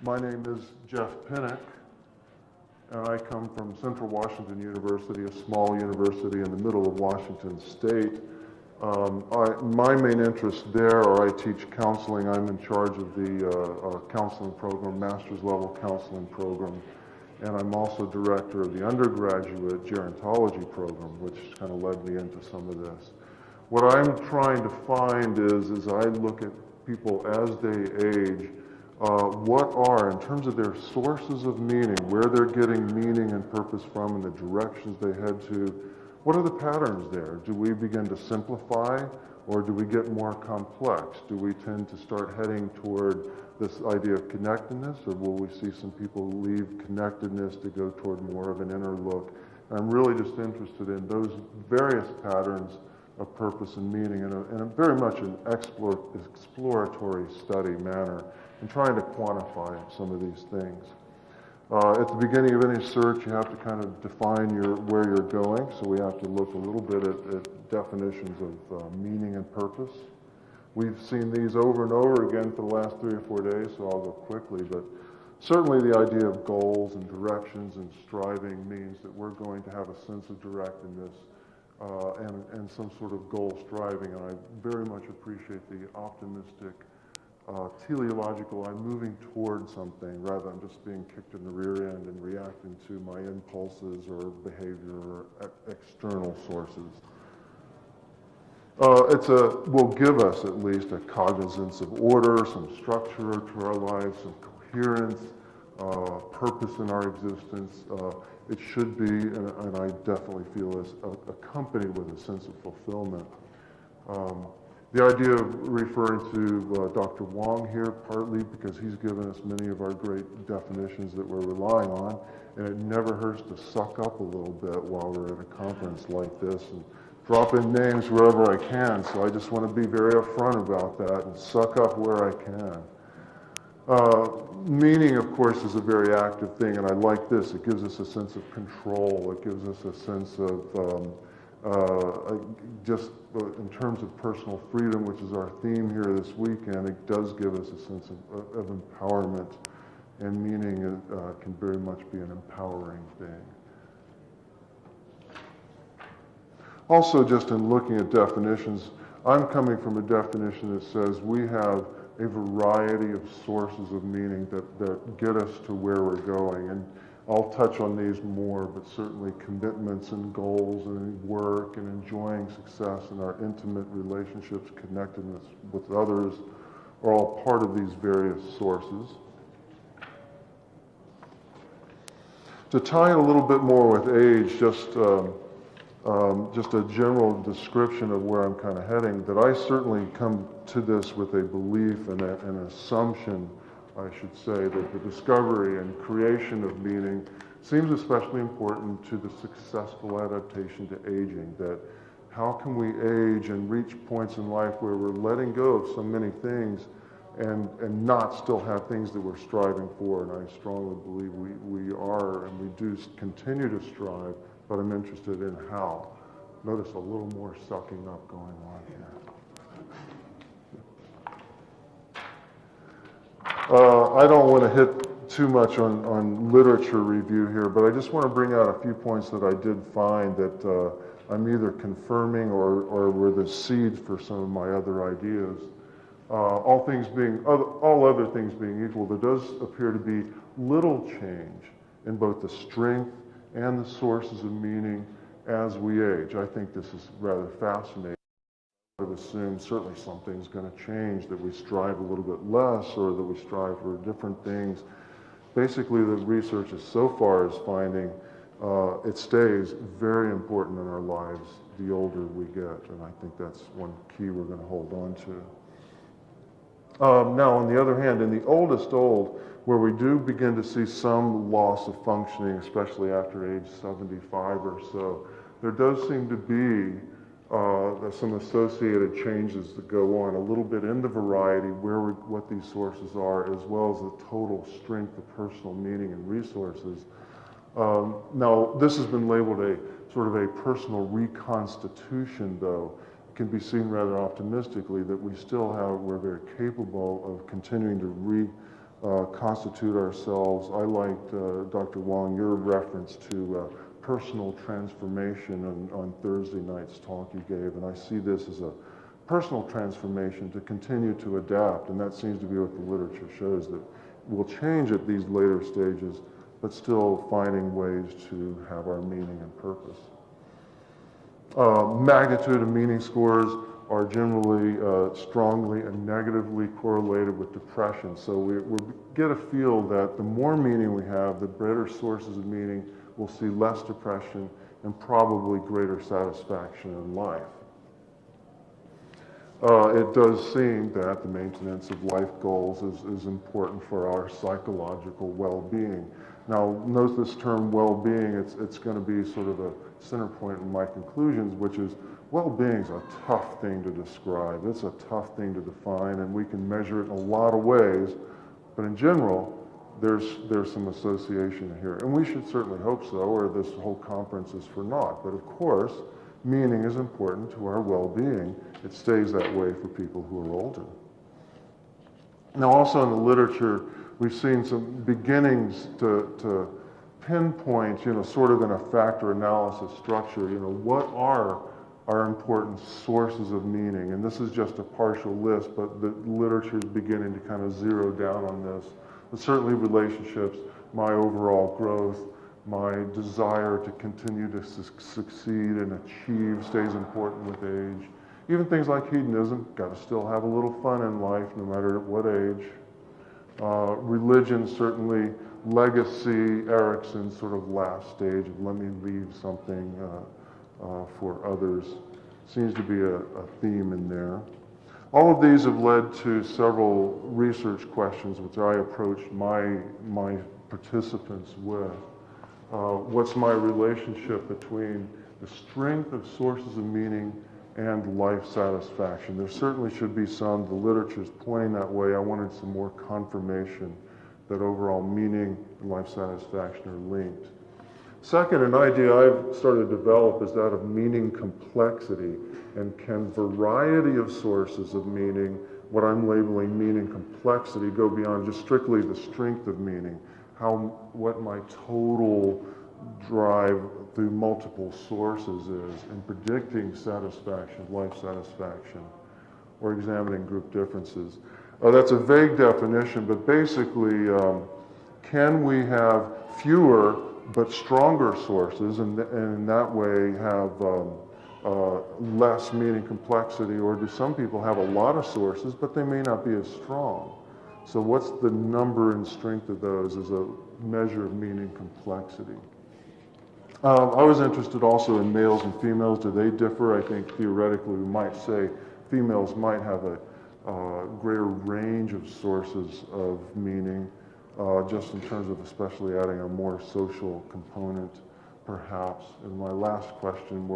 My name is Jeff Penick, and I come from Central Washington University, a small university in the middle of Washington State. My main interests there are I teach counseling. I'm in charge of the counseling program, master's level counseling program, and I'm also director of the undergraduate gerontology program, which kind of led me into some of this. What I'm trying to find is, as I look at people as they age, what are, in terms of their sources of meaning, where they're getting meaning and purpose from and the directions they head to, what are the patterns there? Do we begin to simplify, or do we get more complex? Do we tend to start heading toward this idea of connectedness, or will we see some people leave connectedness to go toward more of an inner look? I'm really just interested in those various patterns of purpose and meaning in a very much an exploratory study manner, and trying to quantify some of these things. At the beginning of any search, you have to kind of define where you're going, so we have to look a little bit at definitions of meaning and purpose. We've seen these over and over again for the last 3 or 4 days, so I'll go quickly, but certainly the idea of goals and directions and striving means that we're going to have a sense of directedness and some sort of goal striving, and I very much appreciate the optimistic teleological, I'm moving toward something rather than just being kicked in the rear end and reacting to my impulses or behavior or external sources. Will give us at least a cognizance of order, some structure to our lives, some coherence, purpose in our existence. It should be, and I definitely feel is accompanied with a sense of fulfillment. The idea of referring to Dr. Wong here, partly because he's given us many of our great definitions that we're relying on, and it never hurts to suck up a little bit while we're at a conference like this and drop in names wherever I can. So I just want to be very upfront about that and suck up where I can. Meaning, of course, is a very active thing, and I like this. It gives us a sense of control. It gives us a sense of just in terms of personal freedom, which is our theme here this weekend, it does give us a sense of empowerment, and meaning can very much be an empowering thing. Also, just in looking at definitions, I'm coming from a definition that says we have a variety of sources of meaning that get us to where we're going. And I'll touch on these more, but certainly commitments and goals and work and enjoying success in our intimate relationships, connectedness with others are all part of these various sources. To tie in a little bit more with age, just a general description of where I'm kind of heading, that I certainly come to this with a belief and an assumption, I should say, that the discovery and creation of meaning seems especially important to the successful adaptation to aging, that how can we age and reach points in life where we're letting go of so many things and not still have things that we're striving for, and I strongly believe we are, and we do continue to strive, but I'm interested in how. Notice a little more sucking up going on here. I don't want to hit too much on literature review here, but I just want to bring out a few points that I did find that I'm either confirming or were the seed for some of my other ideas. All other things being equal, there does appear to be little change in both the strength and the sources of meaning as we age. I think this is rather fascinating. I would assume certainly something's going to change, that we strive a little bit less or that we strive for different things. Basically, the research so far is finding it stays very important in our lives the older we get, and I think that's one key we're going to hold on to. Now, on the other hand, in the oldest old, where we do begin to see some loss of functioning, especially after age 75 or so, there does seem to be some associated changes that go on a little bit in the variety what these sources are, as well as the total strength of personal meaning and resources. Now, this has been labeled a sort of a personal reconstitution, though. It can be seen rather optimistically that we're very capable of continuing to constitute ourselves. I liked, Dr. Wong, your reference to personal transformation on Thursday night's talk you gave, and I see this as a personal transformation to continue to adapt, and that seems to be what the literature shows, that we'll change at these later stages, but still finding ways to have our meaning and purpose. Magnitude of meaning scores are generally strongly and negatively correlated with depression. So we get a feel that the more meaning we have, the better sources of meaning, we'll see less depression and probably greater satisfaction in life. It does seem that the maintenance of life goals is important for our psychological well-being. Now, note this term well-being, it's going to be sort of a center point in my conclusions, which is well-being is a tough thing to describe. It's a tough thing to define, and we can measure it in a lot of ways, but in general, there's some association here. And we should certainly hope so, or this whole conference is for naught. But of course, meaning is important to our well-being. It stays that way for people who are older. Now, also in the literature, we've seen some beginnings to pinpoint, sort of in a factor analysis structure, what are our important sources of meaning. And this is just a partial list, but the literature is beginning to kind of zero down on this. But certainly relationships, my overall growth, my desire to continue to succeed and achieve stays important with age. Even things like hedonism, got to still have a little fun in life no matter at what age. Religion, certainly. Legacy, Erickson's sort of last stage of let me leave something for others. Seems to be a theme in there. All of these have led to several research questions which I approached my participants with. What's my relationship between the strength of sources of meaning and life satisfaction? There certainly should be some. The literature is pointing that way. I wanted some more confirmation that overall meaning and life satisfaction are linked. Second, an idea I've started to develop is that of meaning complexity, and can variety of sources of meaning, what I'm labeling meaning complexity, go beyond just strictly the strength of meaning, what my total drive through multiple sources is in predicting satisfaction, life satisfaction, or examining group differences. That's a vague definition, but basically, can we have fewer but stronger sources, and in that way have less meaning complexity, or do some people have a lot of sources, but they may not be as strong? So what's the number and strength of those as a measure of meaning complexity? I was interested also in males and females. Do they differ? I think theoretically we might say females might have a greater range of sources of meaning, just in terms of especially adding a more social component, perhaps. And my last question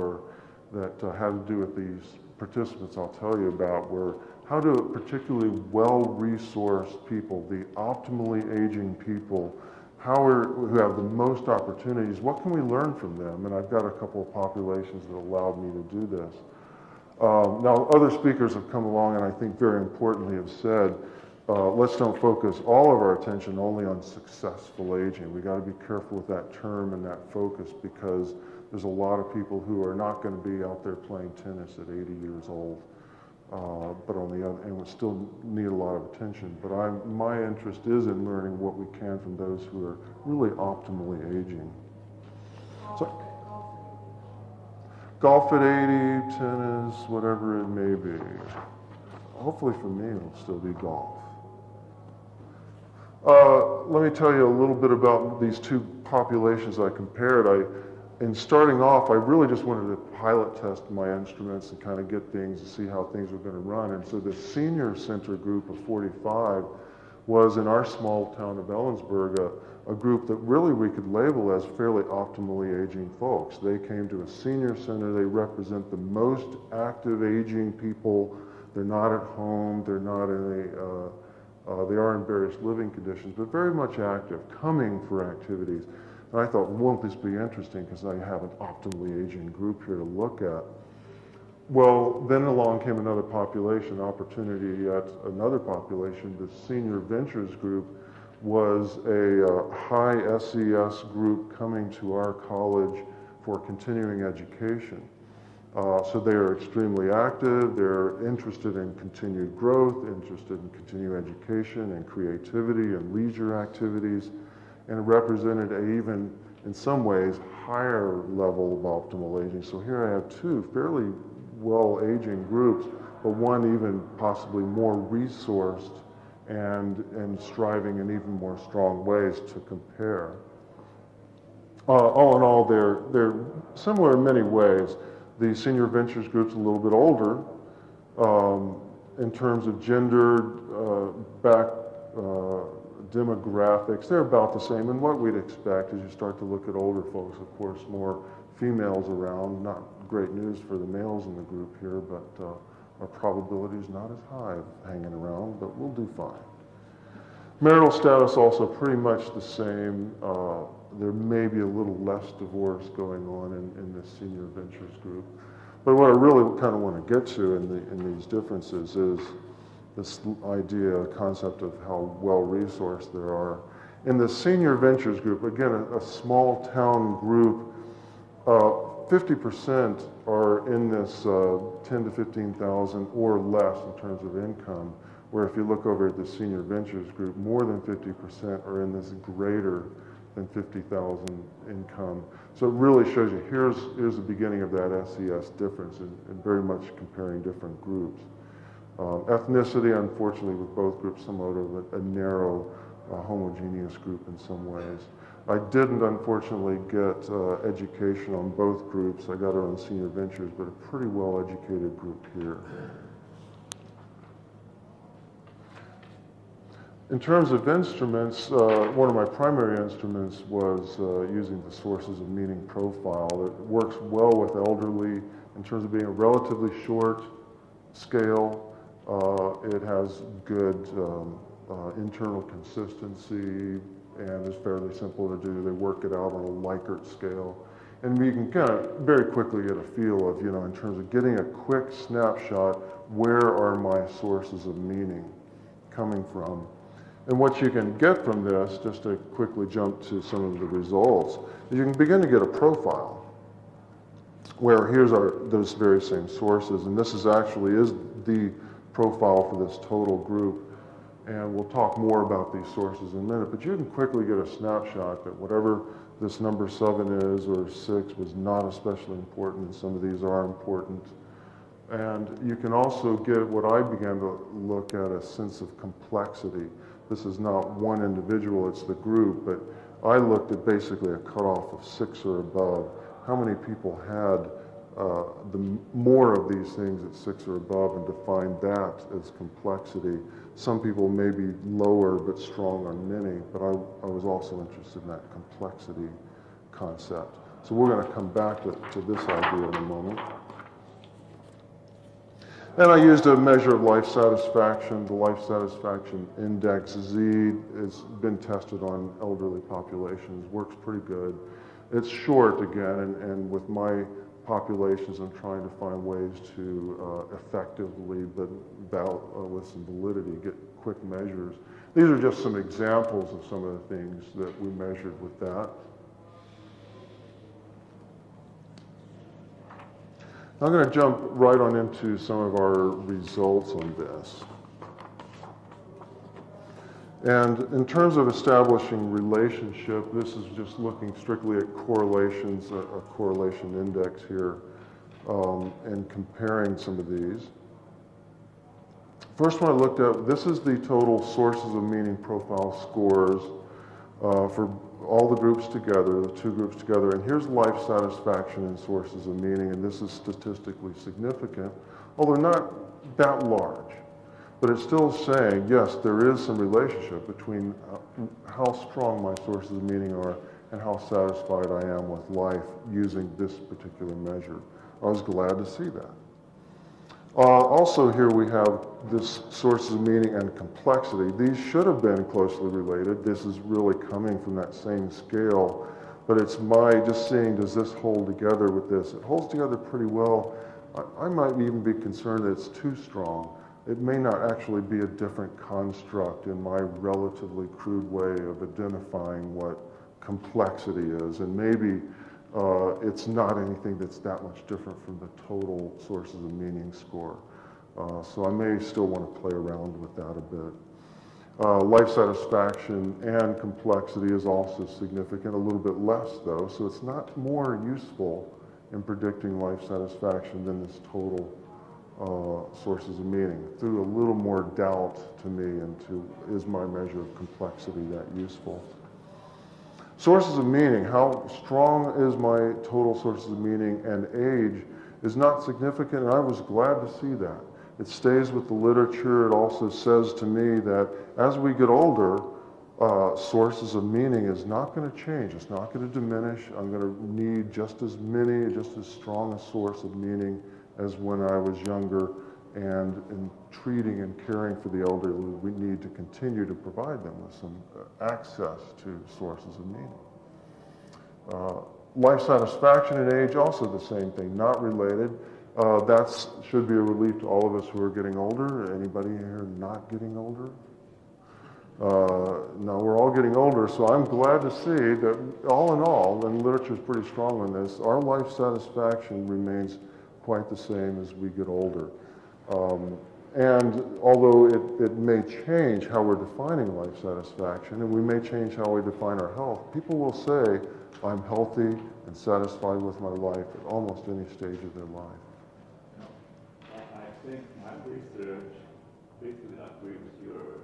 that had to do with these participants I'll tell you about were how do particularly well-resourced people, the optimally aging people, who have the most opportunities, what can we learn from them? And I've got a couple of populations that allowed me to do this. Now, other speakers have come along and I think very importantly have said, let's don't focus all of our attention only on successful aging. We got to be careful with that term and that focus, because there's a lot of people who are not going to be out there playing tennis at 80 years old, but on the other, and would still need a lot of attention. But my interest is in learning what we can from those who are really optimally aging. So, golf at 80, tennis, whatever it may be. Hopefully for me it'll still be golf. Let me tell you a little bit about these two populations I compared. In starting off, I really just wanted to pilot test my instruments and kind of get things to see how things were going to run. And so the senior center group of 45 was in our small town of Ellensburg, a group that really we could label as fairly optimally aging folks. They came to a senior center. They represent the most active aging people. They're not at home. They're not in they are in various living conditions, but very much active, coming for activities. And I thought, won't this be interesting, because I have an optimally aging group here to look at. Well, then along came another population opportunity at another population. The Senior Ventures group was a high SES group coming to our college for continuing education. So they are extremely active, they're interested in continued growth, interested in continuing education and creativity and leisure activities, and it represented a even, in some ways, higher level of optimal aging. So here I have two fairly well-aging groups, but one even possibly more resourced and striving in even more strong ways to compare. All in all, they're similar in many ways. The Senior Ventures group's a little bit older in terms of gender, demographics. They're about the same, and what we'd expect as you start to look at older folks, of course, more females around. Not great news for the males in the group here, but our probability is not as high of hanging around, but we'll do fine. Marital status also pretty much the same. There may be a little less divorce going on in the Senior Ventures group. But what I really kind of want to get to in these differences is this idea, concept of how well-resourced there are. In the Senior Ventures group, again, a small town group, 50% are in this 10 to 15,000 or less in terms of income, where if you look over at the Senior Ventures group, more than 50% are in this greater than 50,000 income. So it really shows you, here's the beginning of that SES difference and very much comparing different groups. Ethnicity, unfortunately, with both groups, somewhat of a narrow, homogeneous group in some ways. I didn't, unfortunately, get education on both groups. I got it on Senior Ventures, but a pretty well-educated group here. In terms of instruments, one of my primary instruments was using the sources of meaning profile. It works well with elderly in terms of being a relatively short scale. It has good internal consistency and is fairly simple to do. They work it out on a Likert scale. And you can kind of very quickly get a feel of, in terms of getting a quick snapshot, where are my sources of meaning coming from? And what you can get from this, just to quickly jump to some of the results, is you can begin to get a profile where here's those very same sources, and this is the profile for this total group. And we'll talk more about these sources in a minute, but you can quickly get a snapshot that whatever this number 7 is or 6 was not especially important, and some of these are important. And you can also get what I began to look at, a sense of complexity. This is not one individual, it's the group, but I looked at basically a cutoff of 6 or above. How many people had the more of these things at 6 or above, and defined that as complexity. Some people may be lower but strong on many, but I was also interested in that complexity concept. So we're going to come back to this idea in a moment. And I used a measure of life satisfaction. The life satisfaction index, Z, has been tested on elderly populations, works pretty good. It's short again, and with my populations, I'm trying to find ways to effectively, but with some validity, get quick measures. These are just some examples of some of the things that we measured with that. I'm going to jump right on into some of our results on this. And in terms of establishing relationship, this is just looking strictly at correlations, a correlation index here, and comparing some of these. First one I looked at, this is the total sources of meaning profile scores for all the groups together, the two groups together, and here's life satisfaction and sources of meaning, and this is statistically significant, although not that large. But it's still saying, yes, there is some relationship between how strong my sources of meaning are and how satisfied I am with life using this particular measure. I was glad to see that. Also here we have this sources of meaning and complexity. These should have been closely related. This is really coming from that same scale, but it's my just seeing, does this hold together with this? It holds together pretty well, I might even be concerned that it's too strong. It may not actually be a different construct in my relatively crude way of identifying what complexity is, and maybe it's not anything that's that much different from the total sources of meaning score. So I may still want to play around with that a bit. Life satisfaction and complexity is also significant, a little bit less though, so it's not more useful in predicting life satisfaction than this total sources of meaning. Threw a little more doubt to me into, is my measure of complexity that useful? Sources of meaning, how strong is my total sources of meaning, and age is not significant, and I was glad to see that. It stays with the literature. It also says to me that as we get older, sources of meaning is not going to change. It's not going to diminish. I'm going to need just as many, just as strong a source of meaning as when I was younger. And in treating and caring for the elderly, we need to continue to provide them with some access to sources of meaning. Life satisfaction and age, also the same thing, not related. That should be a relief to all of us who are getting older. Anybody here not getting older? No, we're all getting older, so I'm glad to see that all in all, and literature is pretty strong on this, our life satisfaction remains quite the same as we get older. And although it may change how we're defining life satisfaction, and we may change how we define our health, people will say, I'm healthy and satisfied with my life at almost any stage of their life. I think my research basically agrees with yours,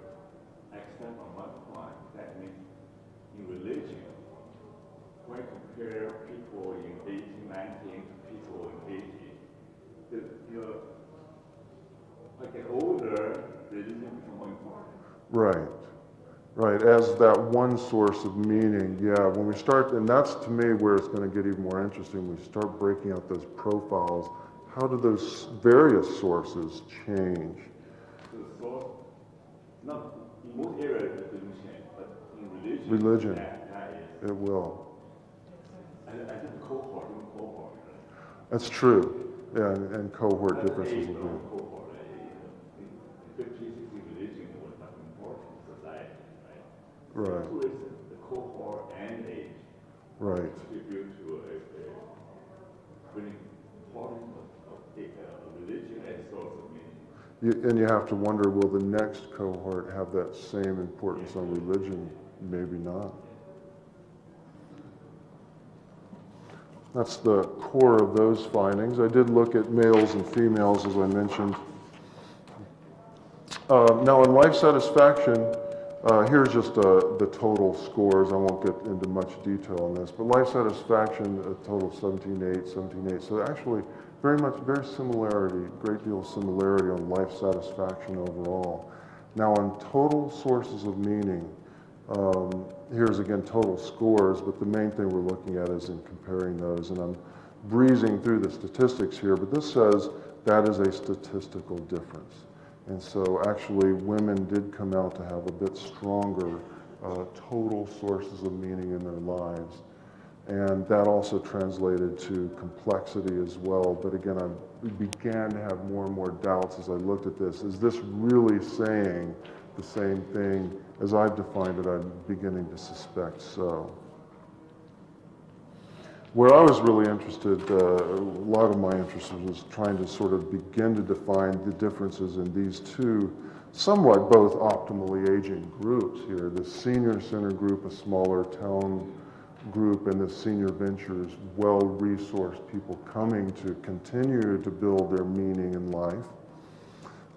except on one point. That means in religion, when you compare people in 1819 to people in 80, I get older, religion becomes more important. Right, right. As that one source of meaning, yeah. When we start, and that's to me where it's going to get even more interesting. We start breaking out those profiles. How do those various sources change? The source, not in most areas it doesn't change, but in religion, that is. It will. I think cohort. That's true. Yeah, and cohort differences will be. Cohort, 50, 60 religion was not important in society, right? Right. So the cohort and age contribute to a really important of religion as a source of meaning. And you have to wonder, will the next cohort have that same importance on religion? Maybe not. That's the core of those findings. I did look at males and females, as I mentioned. Now, in life satisfaction, here's just the total scores. I won't get into much detail on this, but life satisfaction, a total 17.8, 17.8. So actually, very similarity, great deal of similarity on life satisfaction overall. Now, on total sources of meaning, here's again total scores, but the main thing we're looking at is in comparing those, and I'm breezing through the statistics here, but this says that is a statistical difference. And so actually women did come out to have a bit stronger total sources of meaning in their lives. And that also translated to complexity as well. But again, I began to have more and more doubts as I looked at this. Is this really saying the same thing as I've defined it? I'm beginning to suspect so. Where I was really interested, a lot of my interest was trying to sort of begin to define the differences in these two somewhat both optimally aging groups here. The senior center group, a smaller town group, and the senior ventures, well-resourced people coming to continue to build their meaning in life.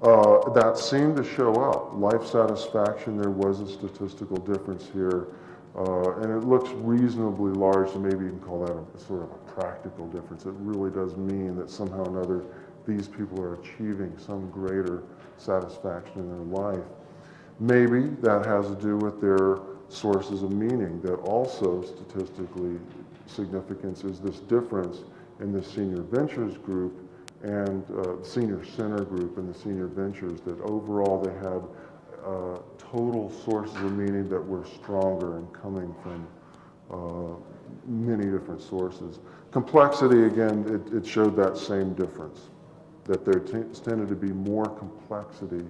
That seemed to show up. Life satisfaction, there was a statistical difference here. And it looks reasonably large, so maybe you can call that a sort of a practical difference. It really does mean that somehow or another these people are achieving some greater satisfaction in their life. Maybe that has to do with their sources of meaning, that also statistically significance is this difference in the senior ventures group and senior center group and the senior ventures, that overall they had total sources of meaning that were stronger and coming from many different sources. Complexity, again, it showed that same difference. that there tended to be more complexity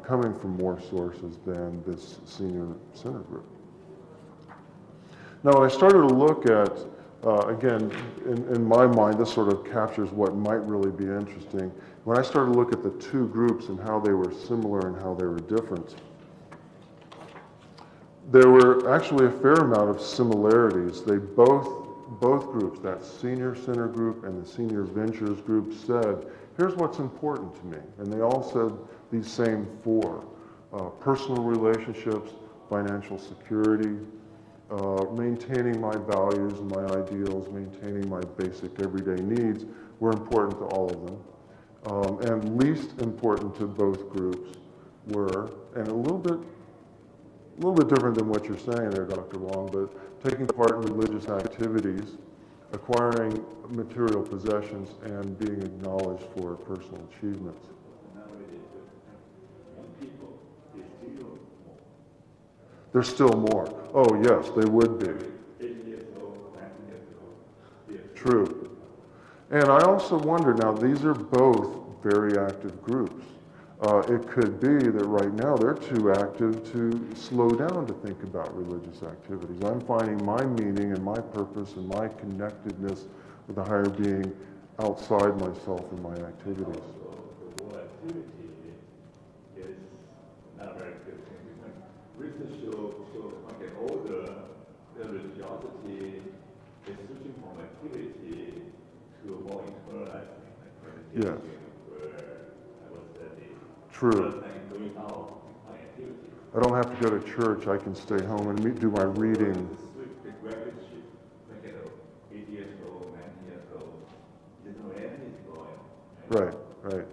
coming from more sources than this senior center group. Now, when I started to look at, again, in my mind, this sort of captures what might really be interesting. When I started to look at the two groups and how they were similar and how they were different, there were actually a fair amount of similarities. They both groups, that senior center group and the senior ventures group, said, here's what's important to me. And they all said these same four: personal relationships, financial security, maintaining my values and my ideals, maintaining my basic everyday needs were important to all of them. And least important to both groups were, and a little bit different than what you're saying there, Dr. Wong, but taking part in religious activities, acquiring material possessions, and being acknowledged for personal achievements. There's still more. Oh, yes, they would be. 8 years old, 19 years old. Yes. True. And I also wonder, now these are both very active groups. It could be that right now they're too active to slow down to think about religious activities. I'm finding my meaning and my purpose and my connectedness with the higher being outside myself and my activities. Also, the word activity is not a very good thing. Research shows when you get older, the religiosity is switching from activity to a more internalized thing. Yes. Where I was studying. True. Doing out my activity. I don't have to go to church. I can stay home and do my reading. The graduate shift, when you get 8 years old, 19 years old, you don't know anything going. Right.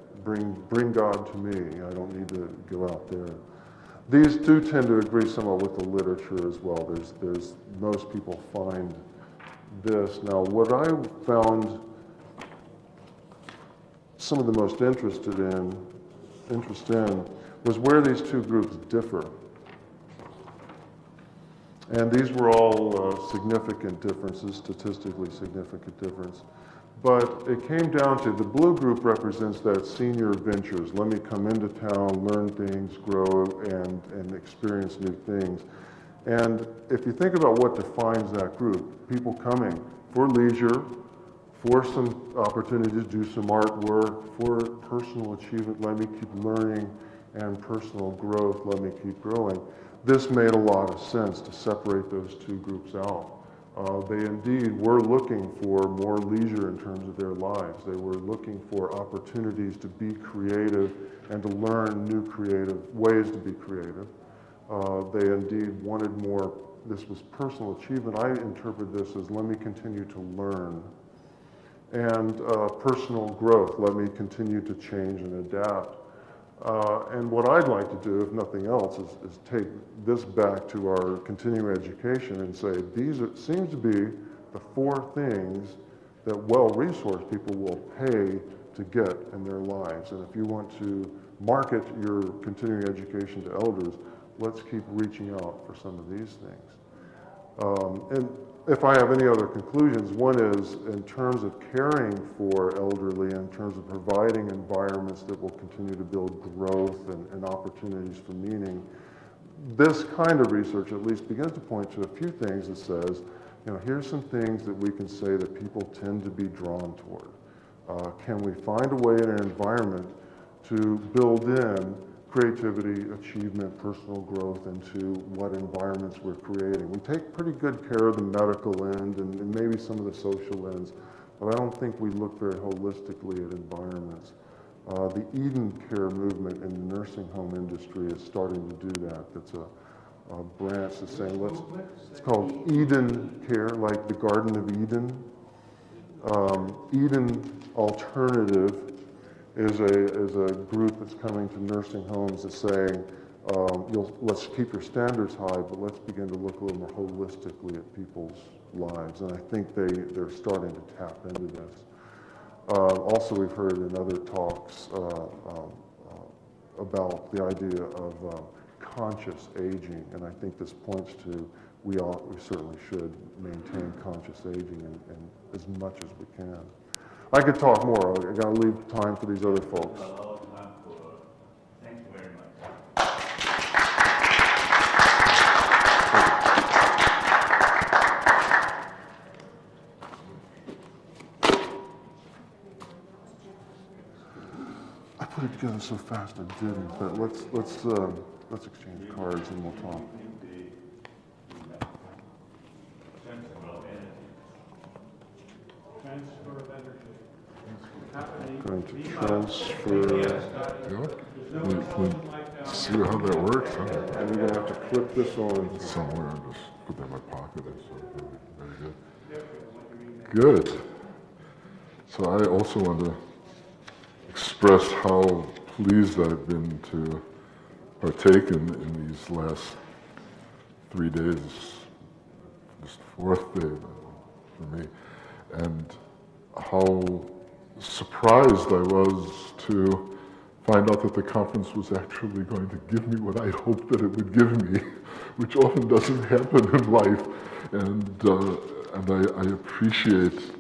Bring God to me. I don't need to go out there. These do tend to agree somewhat with the literature as well. There's most people find this. Now, what I found some of the most interest in was where these two groups differ. And these were all significant differences, statistically significant difference. But it came down to the blue group represents that senior ventures. Let me come into town, learn things, grow, and experience new things. And if you think about what defines that group, people coming for leisure, for some opportunity to do some artwork, for personal achievement, let me keep learning, and personal growth, let me keep growing. This made a lot of sense to separate those two groups out. They indeed were looking for more leisure in terms of their lives. They were looking for opportunities to be creative and to learn new creative ways to be creative. They indeed wanted more. This was personal achievement. I interpret this as let me continue to learn. And personal growth, let me continue to change and adapt. And what I'd like to do, if nothing else, is take this back to our continuing education and say, seems to be the four things that well-resourced people will pay to get in their lives. And if you want to market your continuing education to elders, let's keep reaching out for some of these things. And if I have any other conclusions, one is in terms of caring for elderly, in terms of providing environments that will continue to build growth and opportunities for meaning, this kind of research at least begins to point to a few things that says, here's some things that we can say that people tend to be drawn toward. Can we find a way in an environment to build in creativity, achievement, personal growth into what environments we're creating? We take pretty good care of the medical end and maybe some of the social ends, but I don't think we look very holistically at environments. The Eden Care movement in the nursing home industry is starting to do that. That's a branch that's saying, it's called Eden Care, like the Garden of Eden. Eden Alternative is a group that's coming to nursing homes that's saying, let's keep your standards high, but let's begin to look a little more holistically at people's lives. And I think they're starting to tap into this. Also, we've heard in other talks about the idea of conscious aging, and I think this points to we certainly should maintain conscious aging and as much as we can. I could talk more. I gotta leave time for these other folks. Thank you very much. I put it together so fast I didn't, but let's exchange cards and we'll talk. Transfer of energy. Going to transfer. Yeah. See how that works, huh? And we're gonna have to clip this on. Somewhere, I'll just put that in my pocket. Very good. Good. So I also want to express how pleased I've been to partake in these last 3 days, this fourth day for me, and how surprised I was to find out that the conference was actually going to give me what I hoped that it would give me, which often doesn't happen in life, and I appreciate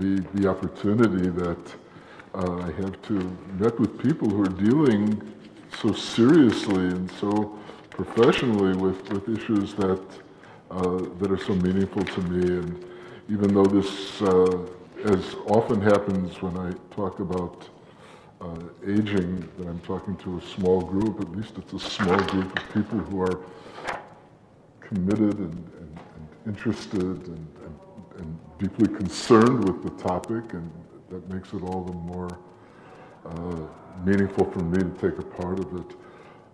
the opportunity that I have to met with people who are dealing so seriously and so professionally with issues that are so meaningful to me. And even though this, as often happens when I talk about aging, that I'm talking to a small group, at least it's a small group of people who are committed and interested and deeply concerned with the topic, and that makes it all the more meaningful for me to take a part of it.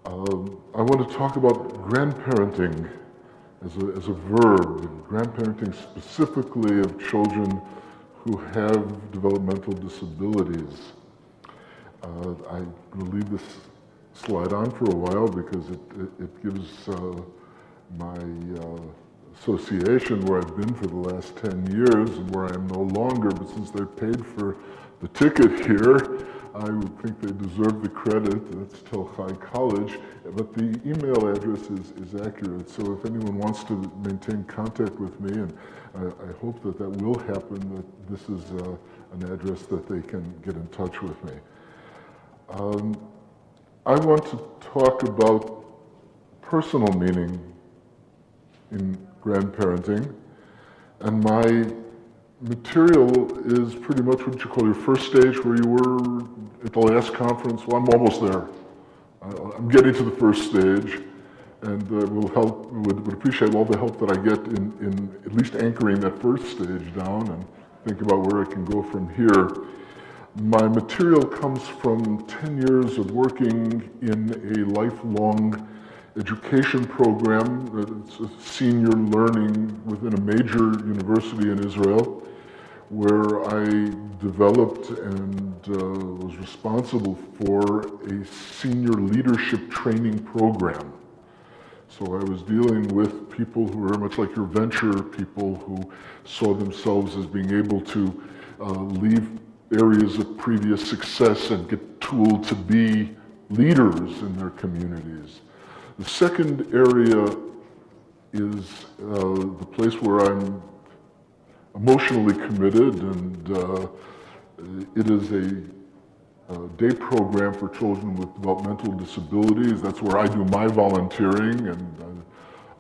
I want to talk about grandparenting as a verb, and grandparenting specifically of children who have developmental disabilities. I'm going to leave this slide on for a while because it gives my association where I've been for the last 10 years and where I am no longer, but since they paid for the ticket here, I would think they deserve the credit. That's Tel Chai College, but the email address is accurate. So if anyone wants to maintain contact with me, and I hope that will happen, that this is an address that they can get in touch with me. I want to talk about personal meaning in grandparenting, and my material is pretty much what you call your first stage, where you were at the last conference. Well, I'm almost there. I'm getting to the first stage, and would appreciate all the help that I get in at least anchoring that first stage down and think about where it can go from here. My material comes from 10 years of working in a lifelong education program. It's a senior learning within a major university in Israel, where I developed and was responsible for a senior leadership training program. So I was dealing with people who are much like your venture people, who saw themselves as being able to leave areas of previous success and get tooled to be leaders in their communities. The second area is the place where I'm emotionally committed, and it is a day program for children with developmental disabilities. That's where I do my volunteering, and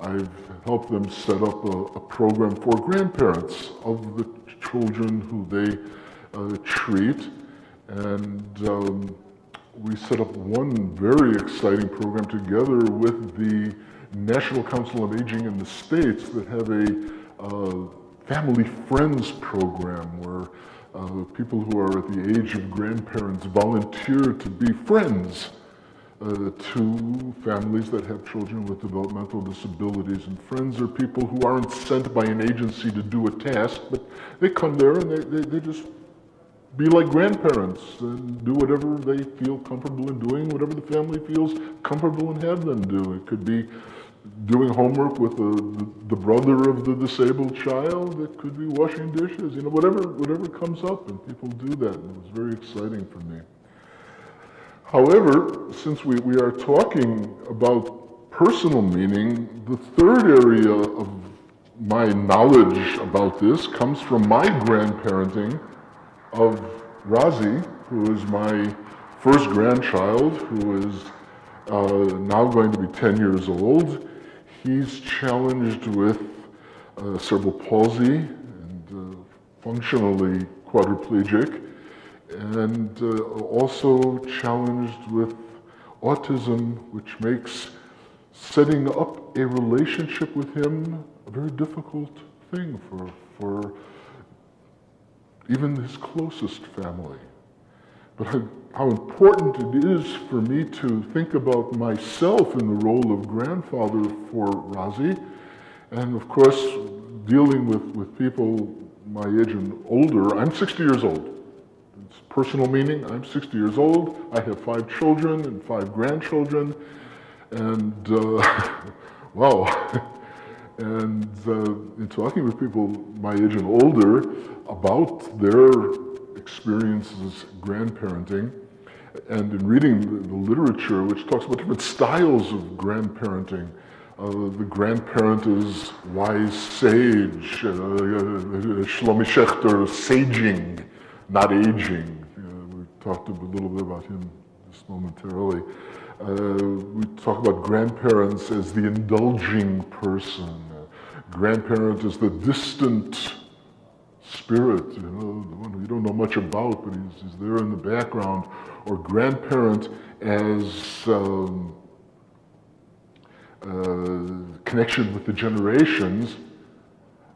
I've helped them set up a program for grandparents of the children who they treat, and we set up one very exciting program together with the National Council of Aging in the States that have a family friends program where people who are at the age of grandparents volunteer to be friends to families that have children with developmental disabilities. And friends are people who aren't sent by an agency to do a task, but they come there and they just be like grandparents and do whatever they feel comfortable in doing, whatever the family feels comfortable in having them do. It could be doing homework with the brother of the disabled child. It could be washing dishes, whatever comes up, and people do that. And it was very exciting for me. However, since we are talking about personal meaning, the third area of my knowledge about this comes from my grandparenting of Razi, who is my first grandchild, who is now going to be 10 years old. He's challenged with cerebral palsy and functionally quadriplegic, and also challenged with autism, which makes setting up a relationship with him a very difficult thing for even his closest family. But how important it is for me to think about myself in the role of grandfather for Razi, and of course dealing with people my age and older. I'm 60 years old. It's personal meaning. I'm 60 years old. I have 5 children and 5 grandchildren, and wow. And in talking with people my age and older about their experiences grandparenting, and in reading the literature which talks about different styles of grandparenting, the grandparent is wise sage, Shlomi Schechter, saging, not aging. We talked a little bit about him just momentarily. We talk about grandparents as the indulging person. Grandparent is the distant spirit, the one you don't know much about, but he's there in the background. Or grandparent as connection with the generations.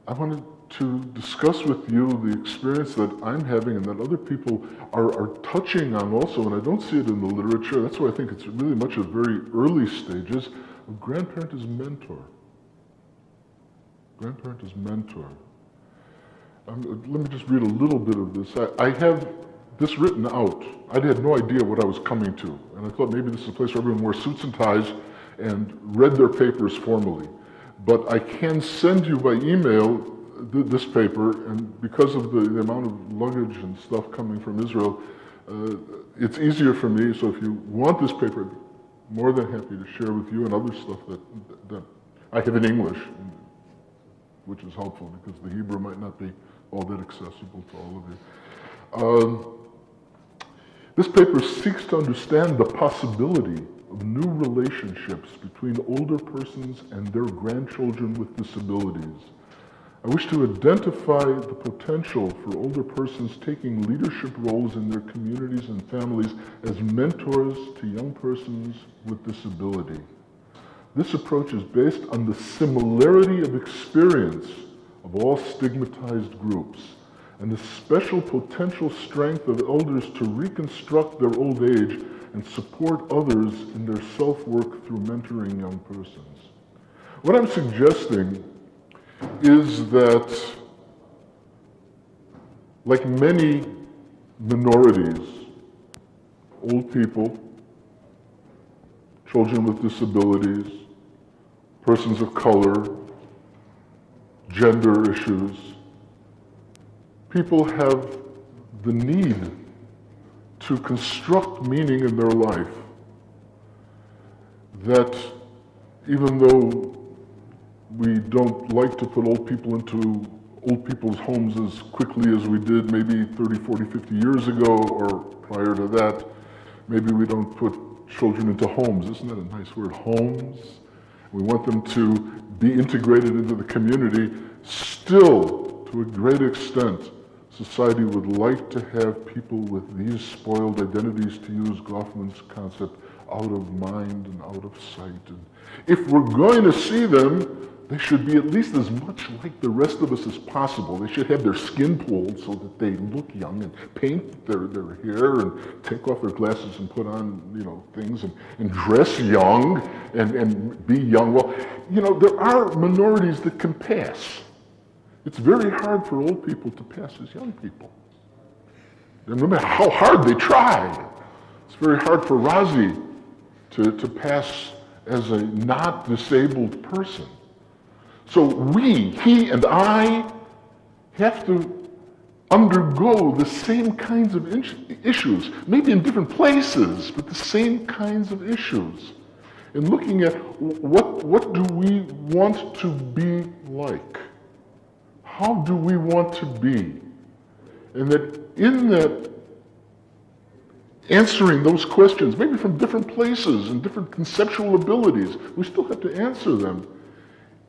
I wanted to discuss with you the experience that I'm having and that other people are touching on also, and I don't see it in the literature. That's why I think it's really much at very early stages. A grandparent is mentor. Grandparent is mentor. Let me just read a little bit of this. I have this written out. I had no idea what I was coming to, and I thought maybe this is a place where everyone wore suits and ties and read their papers formally. But I can send you by email this paper, and because of the amount of luggage and stuff coming from Israel, it's easier for me. So if you want this paper, I'd be more than happy to share with you and other stuff that I have in English, which is helpful because the Hebrew might not be all that accessible to all of you. This paper seeks to understand the possibility of new relationships between older persons and their grandchildren with disabilities. I wish to identify the potential for older persons taking leadership roles in their communities and families as mentors to young persons with disability. This approach is based on the similarity of experience of all stigmatized groups and the special potential strength of elders to reconstruct their old age and support others in their self-work through mentoring young persons. What I'm suggesting is that, like many minorities, old people, children with disabilities, persons of color, gender issues, people have the need to construct meaning in their life that, even though we don't like to put old people into old people's homes as quickly as we did maybe 30, 40, 50 years ago or prior to that, maybe we don't put children into homes. Isn't that a nice word, homes? We want them to be integrated into the community. Still, to a great extent, society would like to have people with these spoiled identities, to use Goffman's concept, out of mind and out of sight. And if we're going to see them, they should be at least as much like the rest of us as possible. They should have their skin pulled so that they look young, and paint their hair and take off their glasses and put on, things and dress young and be young. Well, there are minorities that can pass. It's very hard for old people to pass as young people. And no matter how hard they try, it's very hard for Razi to pass as a not disabled person. So he and I have to undergo the same kinds of issues, maybe in different places, but the same kinds of issues. And looking at what do we want to be like? How do we want to be? And that in that answering those questions, maybe from different places and different conceptual abilities, we still have to answer them.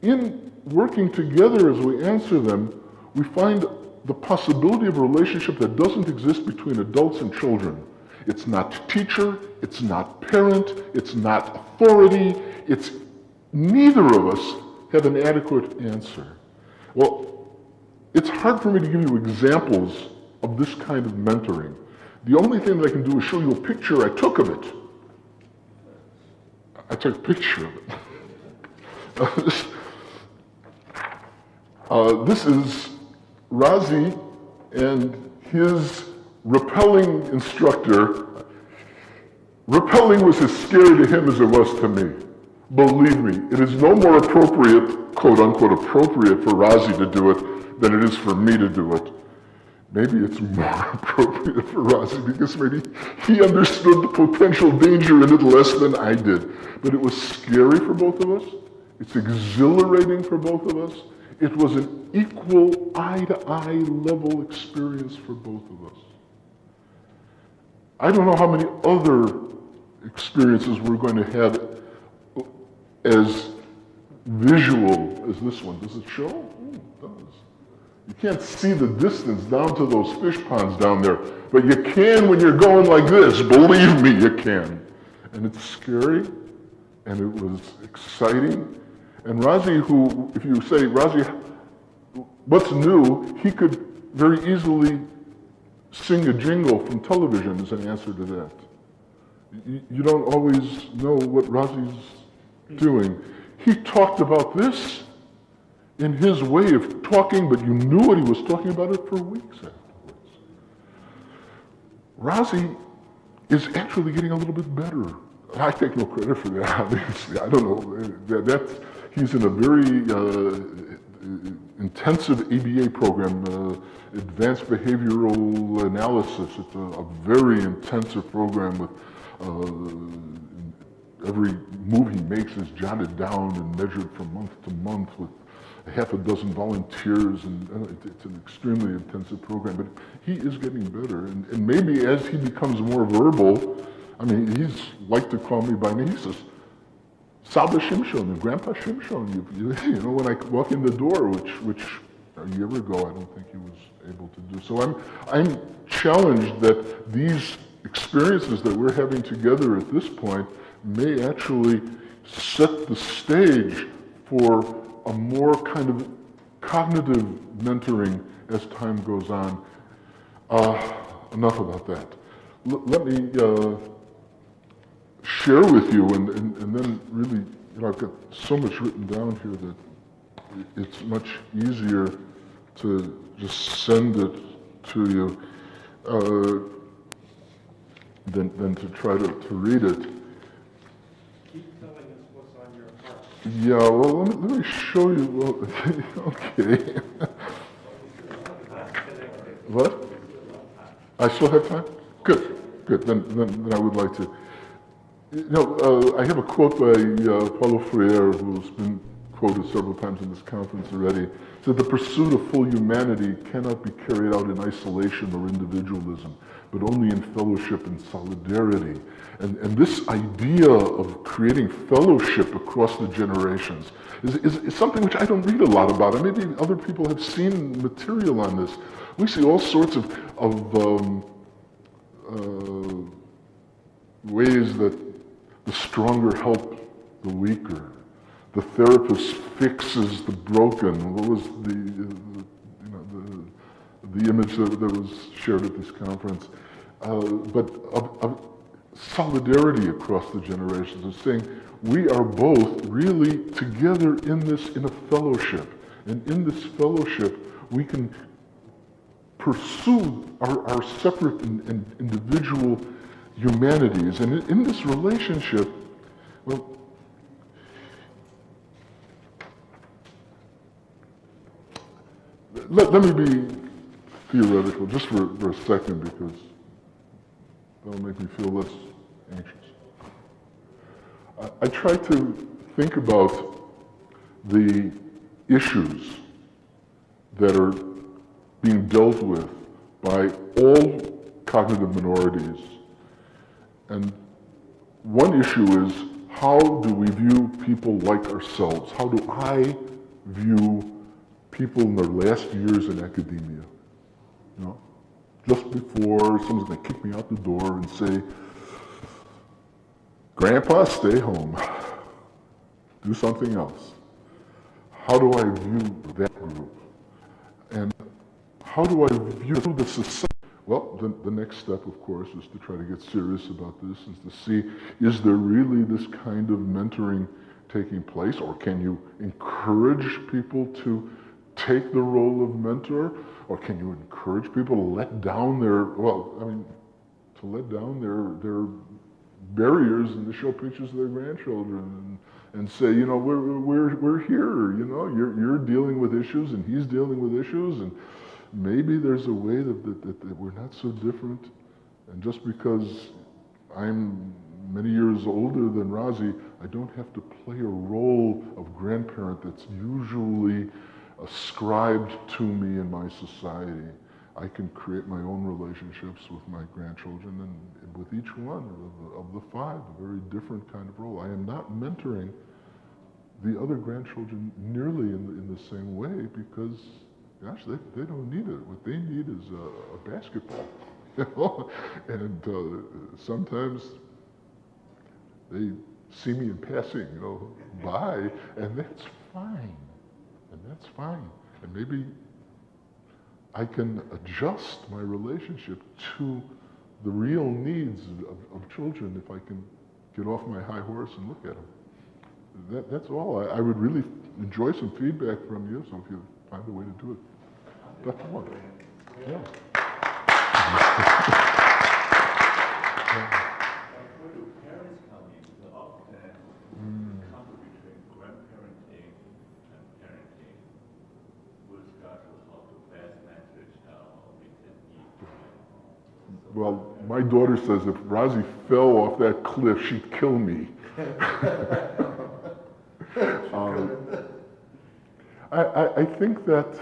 In working together as we answer them, we find the possibility of a relationship that doesn't exist between adults and children. It's not teacher, it's not parent, it's not authority, it's neither of us have an adequate answer. Well, it's hard for me to give you examples of this kind of mentoring. The only thing that I can do is show you a picture I took of it. I took a picture of it. This is Razi and his rappelling instructor. Rappelling was as scary to him as it was to me. Believe me, it is no more appropriate, quote unquote appropriate for Razi to do it than it is for me to do it. Maybe it's more appropriate for Razi because maybe he understood the potential danger in it less than I did. But it was scary for both of us. It's exhilarating for both of us. It was an equal eye-to-eye level experience for both of us. I don't know how many other experiences we're going to have as visual as this one. Does it show? Ooh, it does. You can't see the distance down to those fish ponds down there, but you can when you're going like this. Believe me, you can. And it's scary, and it was exciting. And Razi, who, if you say, Razi, what's new, he could very easily sing a jingle from television as an answer to that. You don't always know what Razi's doing. He talked about this in his way of talking, but you knew what he was talking about it for weeks afterwards. Razi is actually getting a little bit better. I take no credit for that, obviously. I don't know. He's in a very intensive ABA program, Advanced Behavioral Analysis. It's a very intensive program with every move he makes is jotted down and measured from month to month with a half a dozen volunteers, and it's an extremely intensive program, but he is getting better. And maybe as he becomes more verbal, I mean, he's like to call me by name. He says, Saba Shimshon, Grandpa Shimshon. You know, when I walk in the door, which a year ago I don't think he was able to do. So I'm challenged that these experiences that we're having together at this point may actually set the stage for a more kind of cognitive mentoring as time goes on. Enough about that. Let me share with you, and then really, you know, I've got so much written down here that it's much easier to just send it to you than to try to read it. Keep telling us what's on your heart. Yeah, well, let me show you. Well, okay. What? I still have time? Good. Then I would like to. You know, I have a quote by Paulo Freire, who's been quoted several times in this conference already. It said, "The pursuit of full humanity cannot be carried out in isolation or individualism, but only in fellowship and solidarity." And this idea of creating fellowship across the generations is something which I don't read a lot about. And maybe other people have seen material on this. We see all sorts of ways that the stronger help the weaker. The therapist fixes the broken. What was the image that was shared at this conference? But of solidarity across the generations, of saying we are both really together in this, in a fellowship. And in this fellowship, we can pursue our separate and individual humanities. And in this relationship, well, let me be theoretical just for a second, because that'll make me feel less anxious. I try to think about the issues that are being dealt with by all cognitive minorities. And one issue is, how do we view people like ourselves? How do I view people in their last years in academia? You know, just before someone's going to kick me out the door and say, Grandpa, stay home. Do something else. How do I view that group? And how do I view the society? Well, the next step, of course, is to try to get serious about this, is to see, is there really this kind of mentoring taking place, or can you encourage people to take the role of mentor, or can you encourage people to let down their, to let down their barriers and to show pictures of their grandchildren and say, you know, we're here, you know, you're dealing with issues and he's dealing with issues, and maybe there's a way that we're not so different. And just because I'm many years older than Razi, I don't have to play a role of grandparent that's usually ascribed to me in my society. I can create my own relationships with my grandchildren, and with each one of the five, a very different kind of role. I am not mentoring the other grandchildren nearly in the same way, because, gosh, they don't need it. What they need is a basketball, you know? And sometimes they see me in passing, you know, by, and that's fine. And that's fine. And maybe I can adjust my relationship to the real needs of children if I can get off my high horse and look at them. That's all. I would really enjoy some feedback from you, so if you find a way to do it. Dr. Wong. Yeah. Where do parents come in? So often, conflict between grandparenting and parenting with regard to how to best mentor a child or meet their needs. Well, my daughter says if Razi fell off that cliff, she'd kill me. I think that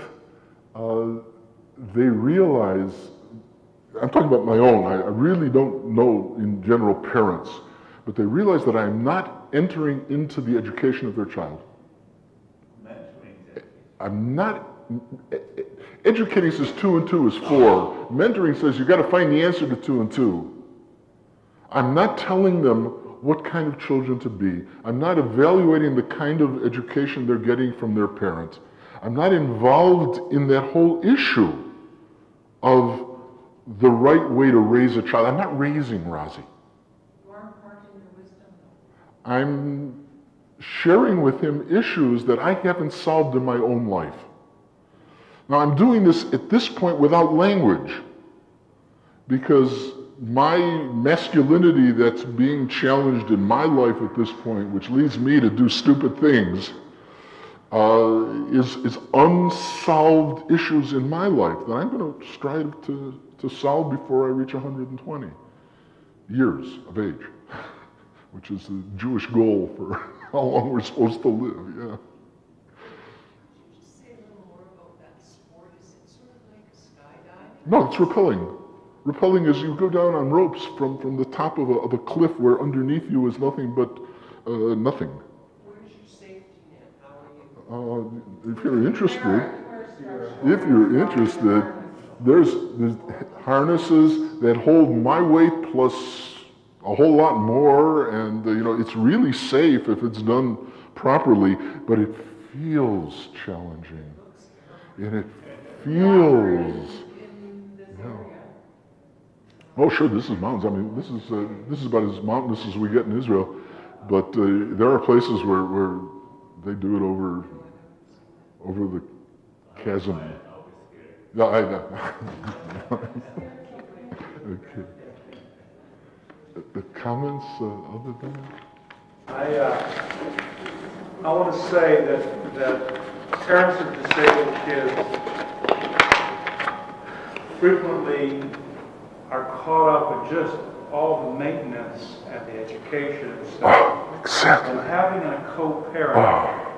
they realize, I'm talking about my own, I really don't know in general parents, but they realize that I'm not entering into the education of their child. I'm not, educating says 2 and 2 is 4. Mentoring says you got to find the answer to 2 and 2. I'm not telling them what kind of children to be. I'm not evaluating the kind of education they're getting from their parent. I'm not involved in that whole issue of the right way to raise a child. I'm not raising Razi. You are imparting your wisdom, though. I'm sharing with him issues that I haven't solved in my own life. Now, I'm doing this at this point without language, because my masculinity that's being challenged in my life at this point, which leads me to do stupid things, is unsolved issues in my life that I'm going to strive to solve before I reach 120 years of age, which is the Jewish goal for how long we're supposed to live, yeah. Could you just say a little more about that sport? Is it sort of like skydiving? No, it's rappelling. Rappelling is you go down on ropes from the top of a cliff where underneath you is nothing but nothing. Where's your safety net? How are you? If you're interested, there's harnesses that hold my weight plus a whole lot more, and you know, it's really safe if it's done properly, but it feels challenging, and it feels. In this area? Oh, sure, this is mountains. I mean, this is about as mountainous as we get in Israel, but there are places where they do it over the chasm. Yeah, I know. Okay. The comments other than that? I want to say that parents of disabled kids frequently are caught up in just all the maintenance and the education and stuff. Exactly. And having a co-parent.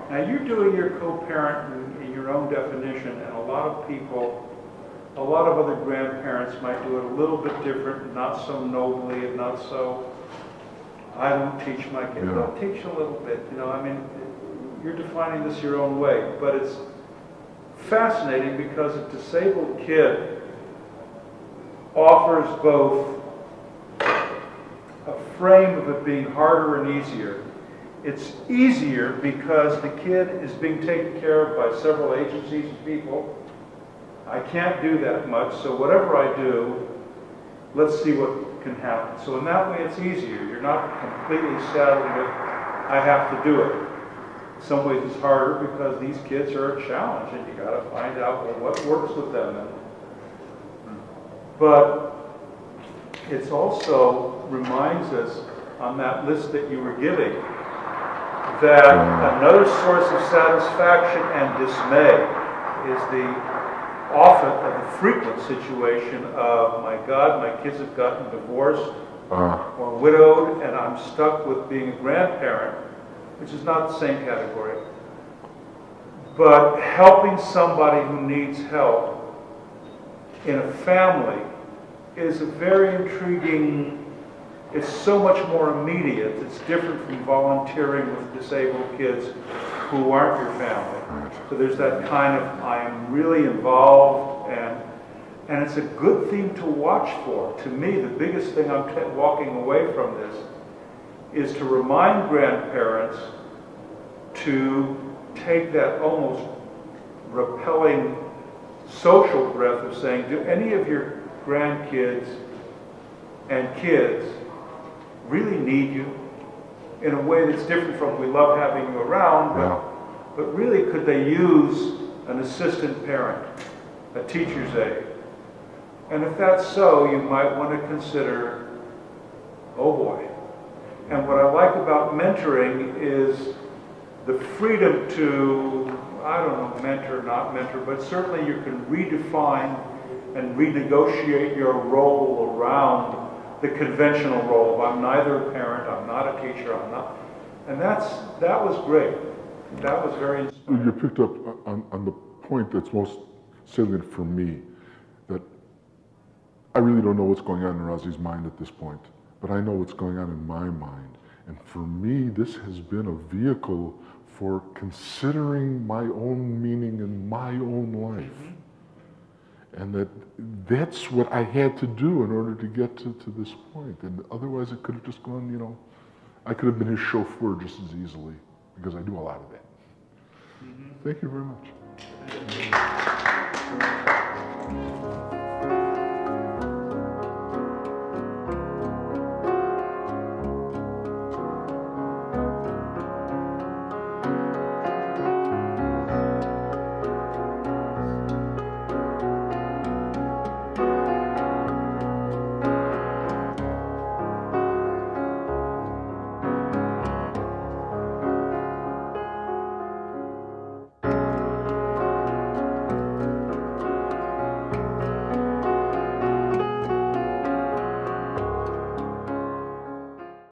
Now, you're doing your co-parent in your own definition, and a lot of people a lot of other grandparents might do it a little bit different, not so nobly and not so, I don't teach my kids. Yeah. Don't teach a little bit, you know, I mean, you're defining this your own way, but it's fascinating because a disabled kid offers both a frame of it being harder and easier. It's easier because the kid is being taken care of by several agencies and people. I can't do that much, so whatever I do, let's see what can happen. So in that way, it's easier. You're not completely saddled with, I have to do it. In some ways, it's harder because these kids are a challenge, and you got to find out what works with them. But it also reminds us on that list that you were giving that another source of satisfaction and dismay is the frequent situation of, my God, my kids have gotten divorced or widowed, and I'm stuck with being a grandparent, which is not the same category. But helping somebody who needs help in a family is a very intriguing, it's so much more immediate. It's different from volunteering with disabled kids who aren't your family. So there's that kind of, I'm really involved, and it's a good thing to watch for. To me, the biggest thing I'm walking away from this is to remind grandparents to take that almost repelling social breath of saying, do any of your grandkids and kids really need you in a way that's different from we love having you around, but really could they use an assistant parent, a teacher's aide? And if that's so, you might want to consider, oh boy. And what I like about mentoring is the freedom to, I don't know, mentor, not mentor, but certainly you can redefine and renegotiate your role around the conventional role of I'm neither a parent, I'm not a teacher, I'm not. And that was great. That was very inspiring. You picked up on the point that's most salient for me, that I really don't know what's going on in Razi's mind at this point, but I know what's going on in my mind. And for me, this has been a vehicle for considering my own meaning in my own life. Mm-hmm. And that's what I had to do in order to get to this point. And otherwise it could have just gone, you know, I could have been his chauffeur just as easily, because I do a lot of that. Mm-hmm. Thank you very much.